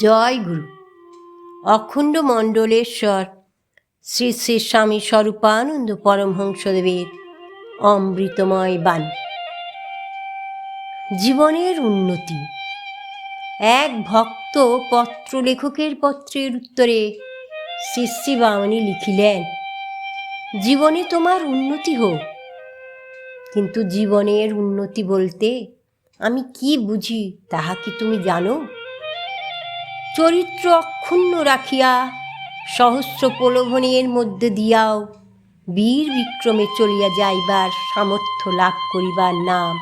জয় গুরু। অখণ্ড মণ্ডলেশ্বর শ্রী শ্রী স্বামী স্বরূপানন্দ পরমহংসদেবের অমৃতময় বাণী। জীবনের উন্নতি। এক ভক্ত পত্রলেখকের পত্রের উত্তরে শ্রী শ্রী বামনী লিখিলেন, জীবনে তোমার উন্নতি হোক, কিন্তু জীবনের উন্নতি বলতে আমি কি বুঝি তাহা কি তুমি জানো? চরিত্র অক্ষুণ্ণ রাখিয়া সহস্র প্রলোভনের মধ্যে দিয়াও বীর বিক্রমে চলিয়া যাইবার সামর্থ্য লাভ করিবার নাম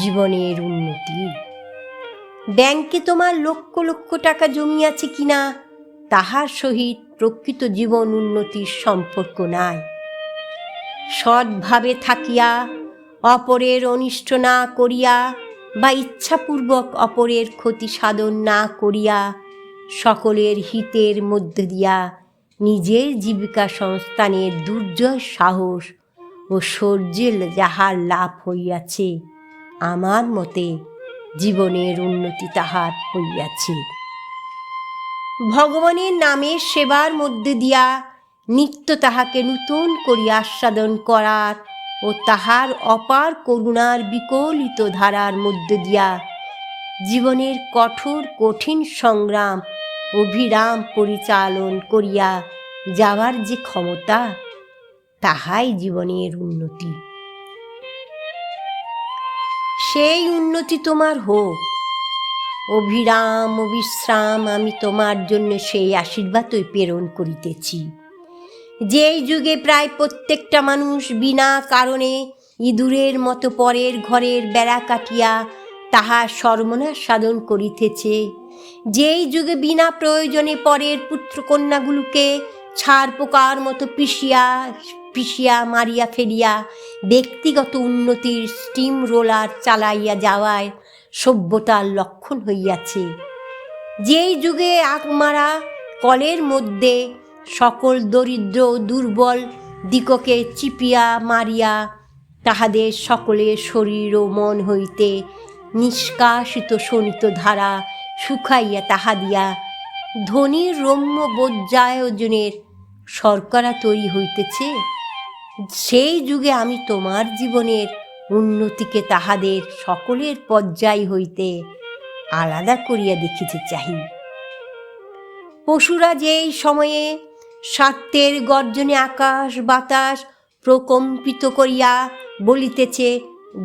জীবনের উন্নতি। ব্যাংকে তোমার লক্ষ লক্ষ টাকা জমিয়াছে কিনা তাহার সহিত প্রকৃত জীবন উন্নতির সম্পর্ক নাই। সৎভাবে থাকিয়া অপরের অনিষ্ট না করিয়া বা ইচ্ছাপূর্বক অপরের ক্ষতি সাধন না করিয়া সকলের হিতের মধ্যে দিয়া নিজের জীবিকা সংস্থানের দুর্জয় সাহস ও শৌর্যের যাহার লাভ হইয়াছে, আমার মতে জীবনের উন্নতি তাহার হইয়াছে। ভগবানের নামের সেবার মধ্যে দিয়া নিত্য তাহাকে নূতন করিয়া আস্বাদন করার ও তাহার অপার করুণার বিকলিত ধারার মধ্যে দিয়া জীবনের কঠোর কঠিন সংগ্রাম অভিরাম পরিচালন করিয়া যাওয়ার যে ক্ষমতা, তাহাই জীবনের উন্নতি। সেই উন্নতি তোমার হোক। অভিরাম অবিশ্রাম আমি তোমার জন্য সেই আশীর্বাদই প্রেরণ করিতেছি। যেই যুগে প্রায় প্রত্যেকটা মানুষ বিনা কারণে ইঁদুরের মতো পরের ঘরের বেড়া কাটিয়া তাহার সর্বনাশ সাধন করিতেছে, যেই যুগে বিনা প্রয়োজনে পরের পুত্রকন্যাগুলোকে ছাড় পোকার মতো পিষিয়া মারিয়া ফেলিয়া ব্যক্তিগত উন্নতির স্টিম রোলার চালাইয়া যাওয়ায় সভ্যতার লক্ষণ হইয়াছে, যেই যুগে আগমারা কলের মধ্যে সকল দরিদ্র দুর্বল দিগকে চিপিয়া মারিয়া তাহাদের সকলের শরীর ও মন হইতে নিষ্কাশিত শোণিত ধারা শুকাইয়া তাহা দিয়া ধনীর রম্য বজ্রায়োজনের শর্করা তৈরি হইতেছে, সেই যুগে আমি তোমার জীবনের উন্নতিকে তাহাদের সকলের পর্যায় হইতে আলাদা করিয়া দেখিতে চাহি। পশুরা যেই সময়ে স্বার্থের গর্জনে আকাশ বাতাস প্রকম্পিত করিয়া বলিতেছে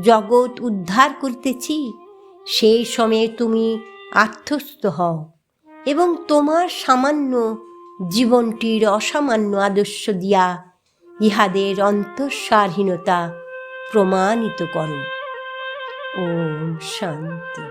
জগৎ উদ্ধার করিতেছি, সেই সময়ে তুমি আত্মস্থ হও এবং তোমার সামান্য জীবনটির অসামান্য আদর্শ দিয়া ইহাদের অন্তঃসারহীনতা প্রমাণিত করো। ওম শান্তি।